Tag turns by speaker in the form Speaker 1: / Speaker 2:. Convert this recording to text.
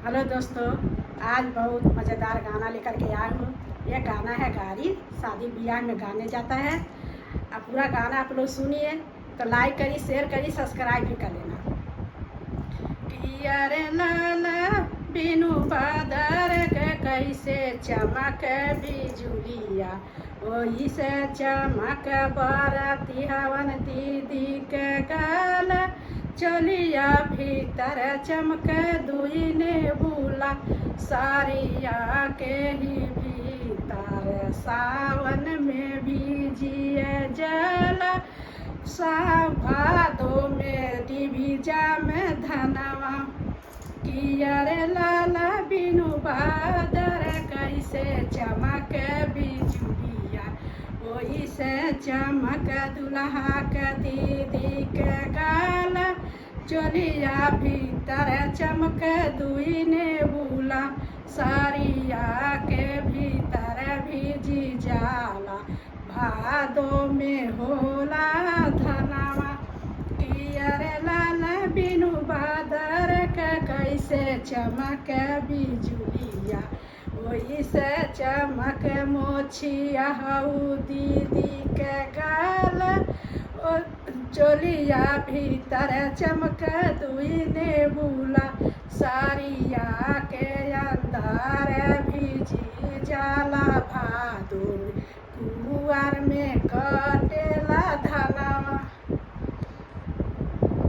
Speaker 1: Hello दोस्तों, आज बहुत मज़ेदार गाना लेकर के आया हूँ। यह गाना है गाड़ी शादी ब्याह में गाने जाता है। अब पूरा गाना आप लोग सुनिए, तो लाइक करिए, शेयर करिए, सब्सक्राइब भी कर लेना। किया रे लाला बिनु बादर के कैसे चमक बिजुलिया, वही से चमक बरती हवन दीदी के गाल, चलिया भीतर चमक दुई ने बुला, सारिया के ही भीतर सावन में भीजिए जल, भादो में डिभिजा में धनवा, किया रे लाला बिनु बादर कैसे चमक बिजुलिया, वही से चमक दुल्हा के दीदी के गाल, चलिया भीतर चमक दुई ने बुला, सारिया के भीतर भीजी जाला, भादो में होला धनवा, किया रे लाला बिनु बादर के कैसे चमक बिजुलिया, वही से चमक मोछिया हऊ दीदी के गाल, चोलिया भीतर चमक दुई ने बुला, सारिया के